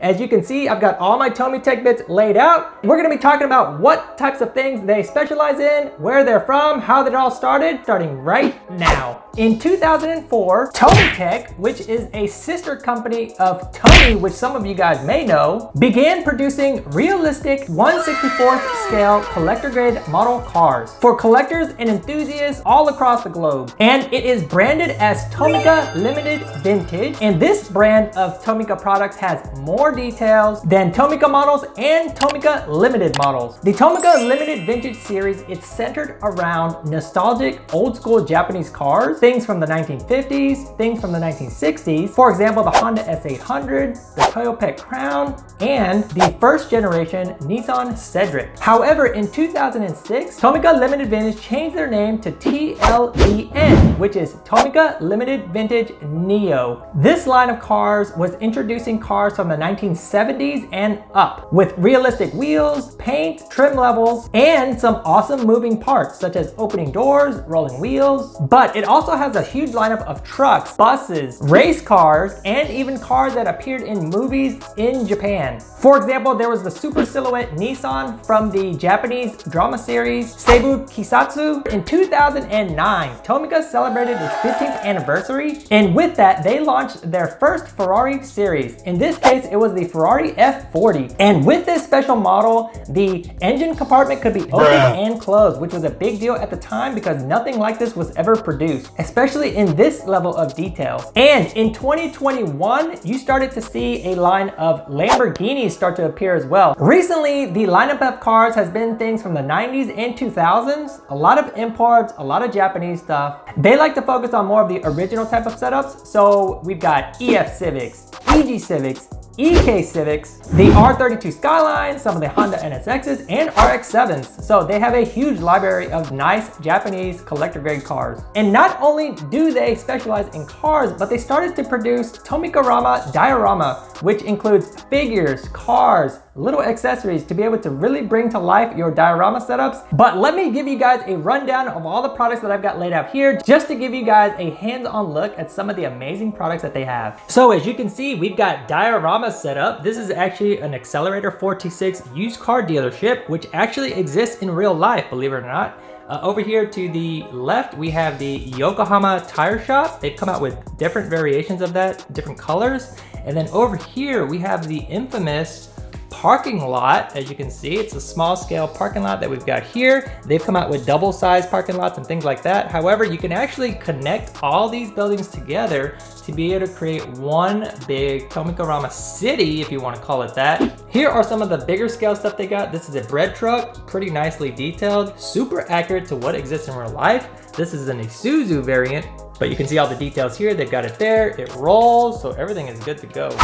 As you can see, I've got all my TomyTec bits laid out. We're gonna be talking about what types of things they specialize in, where they're from, how it all started, starting right now. In 2004, TomyTec, which is a sister company of Tomy, which some of you guys may know, began producing realistic 1/64th scale collector grade model cars for collectors and enthusiasts all across the globe. And it is branded as Tomica Limited Vintage. And this brand of Tomica products has more details than Tomica models and Tomica Limited models. The Tomica Limited Vintage series is centered around nostalgic old school Japanese cars, things from the 1950s, things from the 1960s. For example, the Honda S800, the TomyTec Crown, and the first generation Nissan Cedric. However, in 2006, Tomica Limited Vintage changed their name to TLVN, which is Tomica Limited Vintage Neo. This line of cars was introducing cars from the 1970s and up, with realistic wheels, paint, trim levels, and some awesome moving parts such as opening doors, rolling wheels. But it also has a huge lineup of trucks, buses, race cars, and even cars that appeared in movies in Japan. For example, there was the super silhouette Nissan from the Japanese drama series Seibu Kisatsu. In 2009, Tomica celebrated its 15th anniversary, and with that, they launched their first Ferrari series. In this case, it was the Ferrari F40. And with this special model, the engine compartment could be opened and closed, which was a big deal at the time because nothing like this was ever produced, especially in this level of detail. And in 2021, you started to see a line of Lamborghinis start to appear as well. Recently, the lineup of cars has been things from the 90s and 2000s, a lot of imports, a lot of Japanese stuff. They like to focus on more of the original type of setups. So we've got EF Civics, EG Civics, EK Civics, the R32 Skyline, some of the Honda NSXs, and RX-7s. So they have a huge library of nice Japanese collector grade cars. And not only do they specialize in cars, but they started to produce Tomica Rama diorama, which includes figures, cars, little accessories to be able to really bring to life your diorama setups. But let me give you guys a rundown of all the products that I've got laid out here, just to give you guys a hands-on look at some of the amazing products that they have. So as you can see, we've got diorama set up. This is actually an Accelerator 426 used car dealership, which actually exists in real life, believe it or not. Over here to the left, we have the Yokohama Tire Shop. They've come out with different variations of that, different colors. And then over here, we have the infamous parking lot. As you can see, it's a small scale parking lot that we've got here. They've come out with double sized parking lots and things like that. However, you can actually connect all these buildings together to be able to create one big Tomica city, if you want to call it that. Here are some of the bigger scale stuff they got. This is a bread truck, pretty nicely detailed, super accurate to what exists in real life. This is an Isuzu variant, but you can see all the details here. They've got it there, it rolls, so everything is good to go.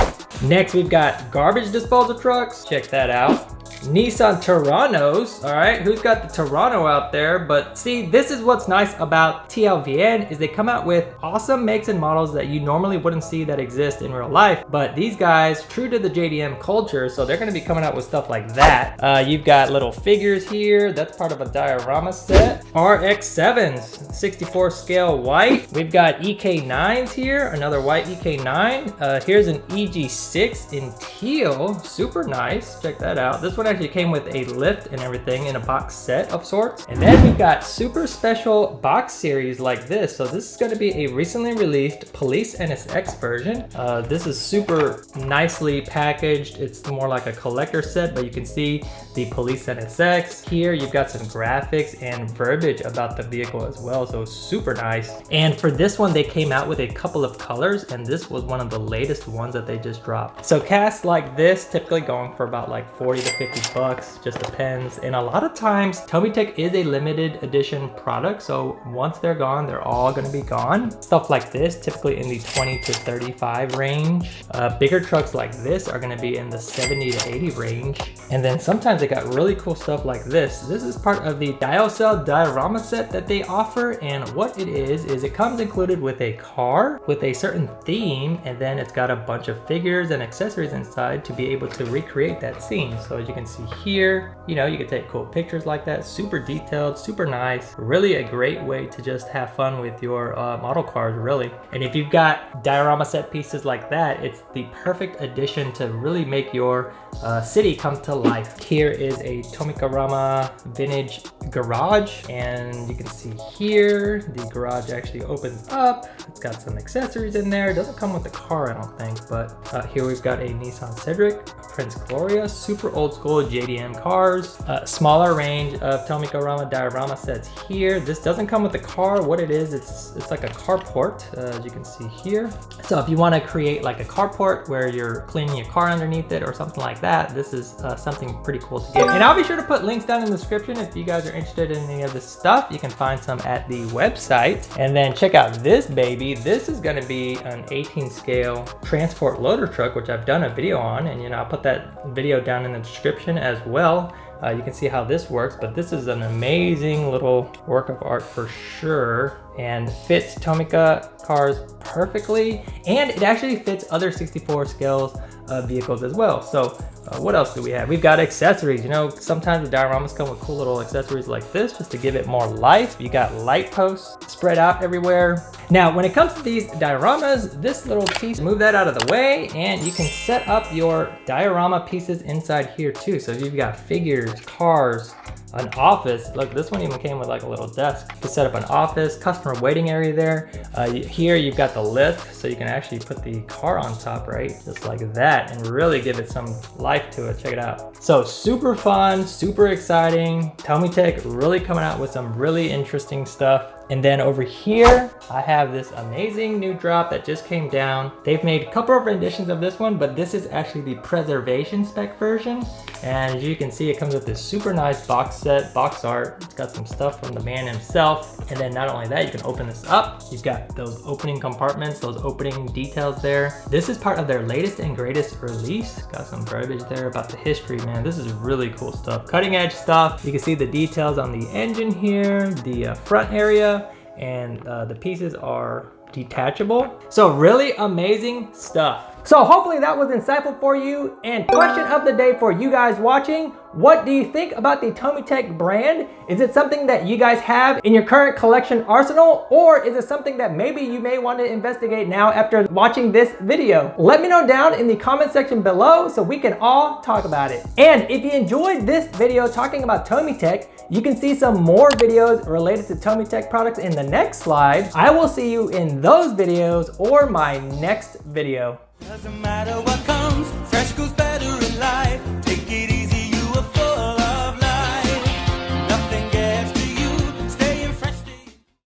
Next, we've got garbage disposal trucks. Check that out. Nissan Tiranos, all right, who's got the Tirano out there? But see, this is what's nice about TLVN is they come out with awesome makes and models that you normally wouldn't see that exist in real life. But these guys, true to the JDM culture, so they're gonna be coming out with stuff like that. You've got little figures here. That's part of a diorama set. RX-7s, 64 scale white. We've got EK9s here, another white EK9. Here's an EG6 in teal, super nice. Check that out. This one actually came with a lift and everything in a box set of sorts. And then we've got super special box series like this. So this is going to be a recently released Police NSX version. This is super nicely packaged. It's more like a collector set, but you can see the Police NSX. Here you've got some graphics and verbiage about the vehicle as well. So super nice. And for this one, they came out with a couple of colors, and this was one of the latest ones that they just dropped. So casts like this typically going for about like 40 to 50 bucks, just depends. And a lot of times TomyTec is a limited edition product, so once they're gone, they're all going to be gone. Stuff like this typically in the 20 to 35 range. Bigger trucks like this are going to be in the 70 to 80 range. And then sometimes they got really cool stuff like this. This is part of the Diocel diorama set that they offer, and what it is it comes included with a car with a certain theme, and then it's got a bunch of figures and accessories inside to be able to recreate that scene. So as you can see here, you know, you can take cool pictures like that. Super detailed, super nice. Really a great way to just have fun with your model cars, really. And if you've got diorama set pieces like that, it's the perfect addition to really make your city come to life. Here is a Tomica Rama vintage garage, and you can see here the garage actually opens up. It's got some accessories in there. It doesn't come with the car, I don't think, but here we've got a Nissan Cedric, Prince Gloria, super old school JDM cars. Smaller range of Tomica Rama diorama sets here. This doesn't come with the car. What it is, it's like a carport, as you can see here. So if you want to create like a carport where you're cleaning your car underneath it or something like that, this is something pretty cool to get. And I'll be sure to put links down in the description if you guys are interested in any of this stuff. You can find some at the website. And then check out this baby. This is going to be an 18 scale transport loader truck, which I've done a video on, and you know, I'll put that video down in the description as well. You can see how this works, but this is an amazing little work of art for sure, and fits Tomica cars perfectly, and it actually fits other 64 scales vehicles as well. So what else do we have? We've got accessories. You know, sometimes the dioramas come with cool little accessories like this just to give it more life. You got light posts spread out everywhere. Now, when it comes to these dioramas, this little piece, move that out of the way, and you can set up your diorama pieces inside here too. So if you've got figures, cars, an office. Look, this one even came with like a little desk to set up an office, customer waiting area there. Here you've got the lift, so you can actually put the car on top, right? Just like that, and really give it some life to it. Check it out. So super fun, super exciting. TomyTec really coming out with some really interesting stuff. And then over here, I have this amazing new drop that just came down. They've made a couple of renditions of this one, but this is actually the preservation spec version. And as you can see, it comes with this super nice box set, box art. It's got some stuff from the man himself. And then not only that, you can open this up. You've got those opening compartments, those opening details there. This is part of their latest and greatest release. Got some verbiage there about the history, man. This is really cool stuff. Cutting edge stuff. You can see the details on the engine here, the front area, and the pieces are detachable. So really amazing stuff. So hopefully that was insightful for you. And question of the day for you guys watching: what do you think about the TomyTec brand? Is it something that you guys have in your current collection arsenal, or is it something that maybe you may want to investigate now after watching this video? Let me know down in the comment section below so we can all talk about it. And if you enjoyed this video talking about TomyTec, you can see some more videos related to TomyTec products in the next slide. I will see you in those videos or my next video. Doesn't matter what comes, fresh goes better in life.